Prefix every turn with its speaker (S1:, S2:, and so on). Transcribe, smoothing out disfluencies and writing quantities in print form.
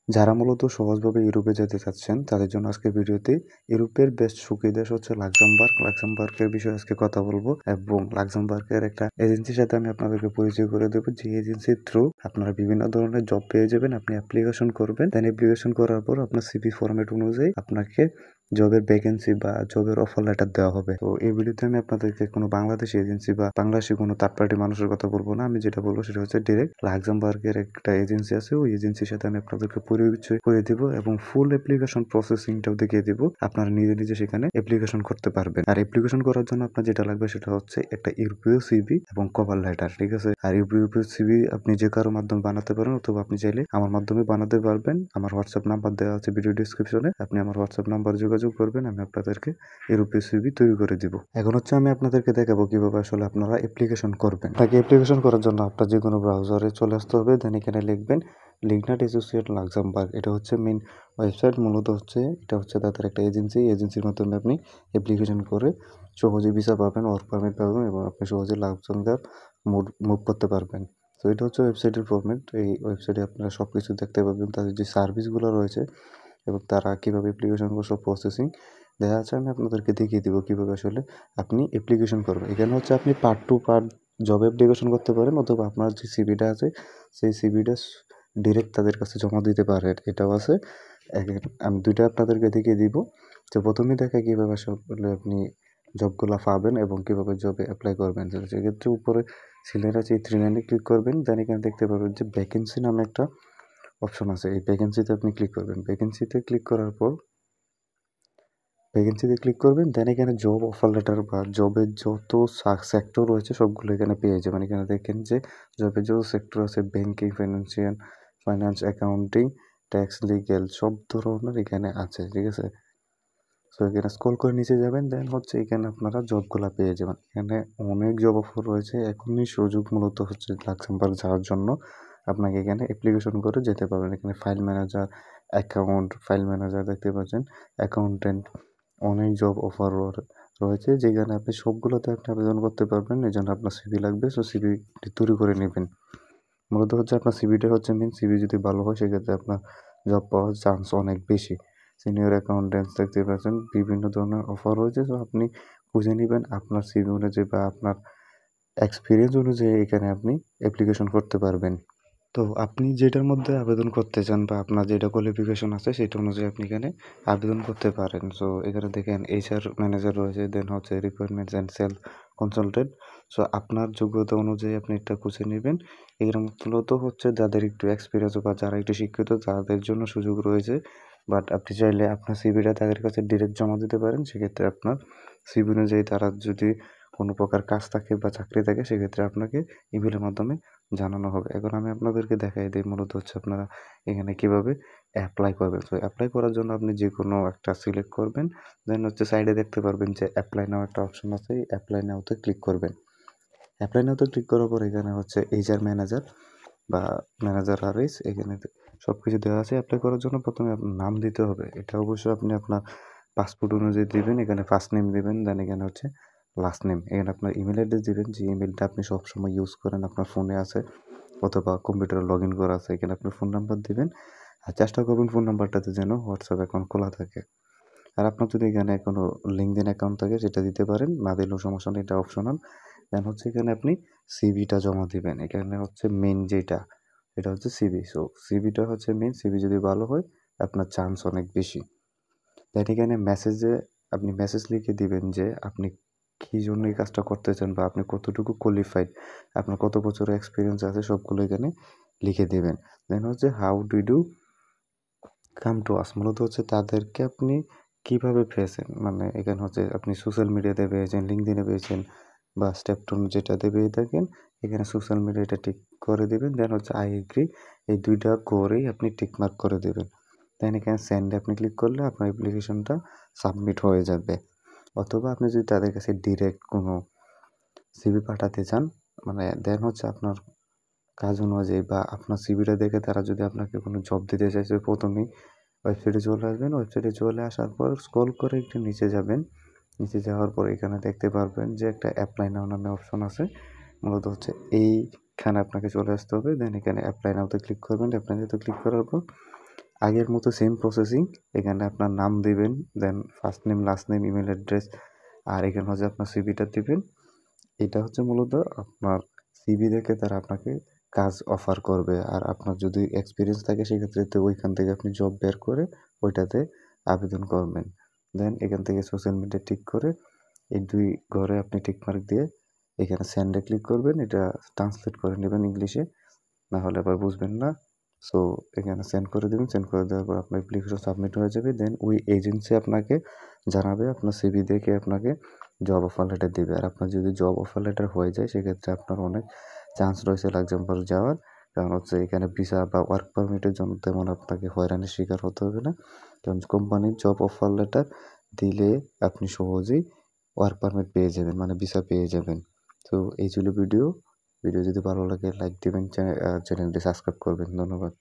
S1: যারা মূলত সহজভাবে ইউরোপে যেতে চাচ্ছেন তাদের জন্য আজকের ভিডিওতে ইউরোপের বেস্ট সুখী দেশ হচ্ছে লাক্সামবার্গের বিষয়ে আজকে কথা বলবো এবং লাক্সামবার্গের একটা এজেন্সির সাথে আমি আপনাদেরকে পরিচয় করে দেবো যে এজেন্সির থ্রু আপনারা বিভিন্ন ধরনের জব পেয়ে যাবেন। আপনি অ্যাপ্লিকেশন করবেন, দেন অ্যাপ্লিকেশন করার পর আপনার সিভি ফরম্যাট অনুযায়ী আপনাকে জবের ভ্যাকেন্সি বা জবের অফার লেটার দেওয়া হবে। তো এই ভিডিওতে আমি আপনাদেরকে কোনো বাংলাদেশি এজেন্সি বা বাংলাদেশি কোনো থার্ড পার্টি মানুষের কথা বলবো না। আমি যেটা বলবো সেটা হচ্ছে ডিরেক্ট লাক্সামবার্গের একটা এজেন্সি আছে, ওই এজেন্সির সাথে আমি আপনাদেরকে পরিচয় করে দিব এবং ফুল অ্যাপ্লিকেশন প্রসেসিংটাও দেখিয়ে দিব। আপনারা নিজে নিজে সেখানে অ্যাপ্লিকেশন করতে পারবেন। আর অ্যাপ্লিকেশন করার জন্য আপনার যেটা লাগবে সেটা হচ্ছে একটা ইউরোপীয় সিভি এবং কভার লেটার, ঠিক আছে। আর ইউরোপীয় সিভি আপনি যে কারো মাধ্যমে বানাতে পারেন অথবা আপনি চাইলে আমার মাধ্যমে বানাতে পারবেন। আমার হোয়াটসঅ্যাপ নাম্বার দেওয়া আছে ভিডিও ডিসক্রিপশনে, আপনি আমার হোয়াটসঅ্যাপ নাম্বার যোগাযোগ করবেন, আমি আপনাদেরকে ইউরোপীয় সিভি তৈরি করে দিব। এখন হচ্ছে আমি আপনাদেরকে দেখাবো কিভাবে আসলে আপনারা অ্যাপ্লিকেশন করবেন। তাকে অ্যাপ্লিকেশন করার জন্য আপনার যে কোনো ব্রাউজারে চলে আসতে হবে, দেন এখানে লিখবেন লিগনার্ড অ্যাসোসিয়েট লাক্সামবার্গ। এটা হচ্ছে মেইন ওয়েবসাইট, মূলত হচ্ছে এটা হচ্ছে তাদের একটা এজেন্সির মাধ্যমে আপনি অ্যাপ্লিকেশন করে সহজে ভিসা পাবেন, ওয়ার্ক পারমিট পাবেন এবং আপনি সহজে লাক্সামবার্গ মুভ করতে পারবেন। তো এটা হচ্ছে ওয়েবসাইটের ফরম্যাট। এই ওয়েবসাইটে আপনারা সব কিছু দেখতে পাবেন, তাদের যে সার্ভিসগুলো রয়েছে এবং তারা কীভাবে অ্যাপ্লিকেশনগুলো সব প্রসেসিং দেখা যাচ্ছে। আমি আপনাদেরকে দেখিয়ে দিব কীভাবে আসলে আপনি অ্যাপ্লিকেশন করবেন। এখানে হচ্ছে আপনি part to part job application করতে পারেন অথবা আপনার যে সিভিটা আছে সেই সিভিটা ডিরেক্ট তাদের কাছে জমা দিতে পারেন, এটাও আছে। আমি দুইটা আপনাদেরকে দেখিয়ে দিব। তো প্রথমেই দেখা কীভাবে আসলে আপনি জবগুলো পাবেন এবং কীভাবে জবে অ্যাপ্লাই করবেন। সেক্ষেত্রে উপরে সিলের আছে এই থ্রি লাইনে ক্লিক করবেন, দেন এখানে দেখতে পাবেন যে ভ্যাকেন্সি নামে একটা অপশন আছে। এই ভ্যাকেন্সিতে আপনি ক্লিক করবেন। ভ্যাকেন্সিতে ক্লিক করার পর দেন এখানে জব অফার লেটার বা জবের যত সেক্টর রয়েছে সবগুলো এখানে পেয়ে যাবেন। এখানে দেখেন যে জবের যত সেক্টর আছে banking, finance, accounting, tax, legal সব ধরনের এখানে আছে, ঠিক আছে। সো এখানে স্ক্রল করে নিচে যাবেন, দেন হচ্ছে এখানে আপনারা জবগুলো পেয়ে যাবেন। এখানে অনেক জব অফার রয়েছে। এখনই সুযোগ মূলত হচ্ছে লাক্সামবার্গ যাওয়ার জন্য। আপনাকে এখানে অ্যাপ্লিকেশন করে যেতে পারবেন। এখানে ফাইল ম্যানেজার দেখতে পাচ্ছেন, অ্যাকাউন্টেন্ট, অনেক জব অফার রয়েছে যেখানে আপনি সবগুলোতে আপনি আবেদন করতে পারবেন। এই জন্য আপনার সিভি লাগবে, সো সিভি তৈরি করে নেবেন। মূলত হচ্ছে আপনার সিভিটা হচ্ছে মেন। সিভি যদি ভালো হয় সেক্ষেত্রে আপনার জব পাওয়ার চান্স অনেক বেশি। সিনিয়র অ্যাকাউন্টেন্টস দেখতে পাচ্ছেন, বিভিন্ন ধরনের অফার রয়েছে। তো আপনি খুঁজে নেবেন আপনার সিভি অনুযায়ী বা আপনার এক্সপিরিয়েন্স অনুযায়ী এখানে আপনি অ্যাপ্লিকেশন করতে পারবেন। তো আপনি যেটার মধ্যে আবেদন করতে চান বা আপনার যেটা কোয়ালিফিকেশন আছে সেটা অনুযায়ী আপনি এখানে আবেদন করতে পারেন। সো এখানে দেখেন এইচআর ম্যানেজার রয়েছে, দেন হচ্ছে requirements and sales consultant. So আপনার যোগ্যতা অনুযায়ী আপনি এটা খুঁজে নেবেন। এখানে মূলত হচ্ছে যাদের একটু এক্সপিরিয়েন্স বা যারা একটু শিক্ষিত তাদের জন্য সুযোগ রয়েছে। বাট আপনি চাইলে আপনার সিভিটা তাদের কাছে ডিরেক্ট জমা দিতে পারেন। সেক্ষেত্রে আপনার সিভি অনুযায়ী তারা যদি কোনো প্রকার কাজ থাকে বা চাকরি থাকে সেক্ষেত্রে আপনাকে ইমেলের মাধ্যমে জানানো হবে। এখন আমি আপনাদেরকে দেখাই দিই মূলত হচ্ছে আপনারা এখানে কিভাবে অ্যাপ্লাই করবেন। তো অ্যাপ্লাই করার জন্য আপনি যে কোনো একটা সিলেক্ট করবেন, দেন হচ্ছে সাইডে দেখতে পারবেন যে অ্যাপ্লাই নাও একটা অপশন আছে, এই অ্যাপ্লাই নাওতে ক্লিক করবেন। অ্যাপ্লাই নাওতে ক্লিক করার পর এখানে হচ্ছে এইচআর ম্যানেজার বা ম্যানেজার আরএস এখানে সব কিছু দেওয়া আছে। অ্যাপ্লাই করার জন্য প্রথমে আপনার নাম দিতে হবে। এটা অবশ্যই আপনি আপনার পাসপোর্ট অনুযায়ী দিবেন। এখানে ফার্স্ট নেম দিবেন, দেন এখানে হচ্ছে লাস্ট নেম। এখানে আপনার ইমেল অ্যাড্রেস দিবেন, যে ইমেলটা আপনি সবসময় ইউজ করেন, আপনার ফোনে আছে অথবা কম্পিউটারে লগ ইন করা আছে। এখানে আপনার ফোন নাম্বার দিবেন, আর চেষ্টা করবেন ফোন নাম্বারটাতে যেন হোয়াটসঅ্যাপ অ্যাকাউন্ট খোলা থাকে। আর আপনার যদি এখানে কোনো লিঙ্কডইন অ্যাকাউন্ট থাকে সেটা দিতে পারেন, না দিলেও সমস্যা নেই, এটা অপশনাল। দেন হচ্ছে এখানে আপনি সিভিটা জমা দিবেন। এখানে হচ্ছে মেন যেটা এটা হচ্ছে সিভি। সো সিভিটা হচ্ছে মেন। সিভি যদি ভালো হয় আপনার চান্স অনেক বেশি। দেন এখানে আপনি মেসেজ লিখে দিবেন যে আপনি কী জন্য এই কাজটা করতে চান বা আপনি কতটুকু কোয়ালিফাইড, আপনার কত বছরের এক্সপিরিয়েন্স আছে সবগুলো এখানে লিখে দিবেন। দেন হচ্ছে how do come to us, মূলত হচ্ছে তাদেরকে আপনি কিভাবে পেয়েছেন। মানে এখানে হচ্ছে আপনি সোশ্যাল মিডিয়াতে পেয়েছেন, লিঙ্কডইনে পেয়েছেন বা স্টেপটুন যেটাতে পেয়ে থাকেন, এখানে সোশ্যাল মিডিয়াটা টিক করে দিবেন। দেন হচ্ছে আই এগ্রি, এই দুইটা করেই আপনি টিক মার্ক করে দেবেন। দেন এখানে সেন্ডে আপনি ক্লিক করলে আপনার অ্যাপ্লিকেশনটা সাবমিট হয়ে যাবে। অথবা আপনি যদি তাদের কাছে ডিরেক্ট কোনো সিভি পাঠাতে চান, মানে দেন হচ্ছে আপনার কাজ অনুযায়ী বা আপনার সিভিটা দেখে তারা যদি আপনাকে কোনো জব দিতে চাইছে, প্রথমেই ওয়েবসাইটে চলে আসবেন। ওয়েবসাইটে চলে আসার পর স্ক্রল করে একটু নিচে যাবেন। নিচে যাওয়ার পর এখানে দেখতে পারবেন যে একটা অ্যাপ্লাই নাও নামে অপশন আছে। মূলত হচ্ছে এইখানে আপনাকে চলে আসতে হবে। দেন এখানে অ্যাপ্লাই নাওতে ক্লিক করবেন। অ্যাপ্লাই নাওতে ক্লিক করার পর আগের মতো সেম প্রসেসিং। এখানে আপনার নাম দিবেন, then first name, last name, email address, আর এখানে হচ্ছে আপনার সিভিটা দিবেন। এটা হচ্ছে মূলত আপনার সিভি দেখে তারা আপনাকে কাজ অফার করবে। আর আপনার যদি এক্সপিরিয়েন্স থাকে সেক্ষেত্রে তো ওইখান থেকে আপনি জব বের করে ওইটাতে আবেদন করবেন। দেন এখান থেকে সোশ্যাল মিডিয়া টিক করে এই 2 ঘরে আপনি টিক মার্ক দিয়ে এখানে সেন্ডে ক্লিক করবেন। এটা ট্রান্সলেট করে নেবেন ইংলিশে, না হলে আবার বুঝবেন না। সো এখানে সেন্ড করে দেবেন। সেন্ড করে দেওয়ার পর আপনার অ্যাপ্লিকেশন সাবমিট হয়ে যাবে। দেন ওই এজেন্সি আপনাকে জানাবে, আপনার সিভি দেখে আপনাকে জব অফার লেটার দেবে। আর আপনার যদি জব অফার লেটার হয়ে যায় সেক্ষেত্রে আপনার অনেক চান্স রয়েছে লাক্সেমবার্গ যাওয়ার। কারণ হচ্ছে এখানে ভিসা বা ওয়ার্ক পারমিটের জন্য তেমন আপনাকে হয়রানির শিকার হতে হবে না। কারণ কোম্পানির জব অফার লেটার দিলে আপনি সহজেই ওয়ার্ক পারমিট পেয়ে যাবেন, মানে ভিসা পেয়ে যাবেন। তো এই ছিল ভিডিও। ভিডিও যদি ভালো লাগে লাইক দিবেন, চ্যানেলটি সাবস্ক্রাইব করবেন। ধন্যবাদ।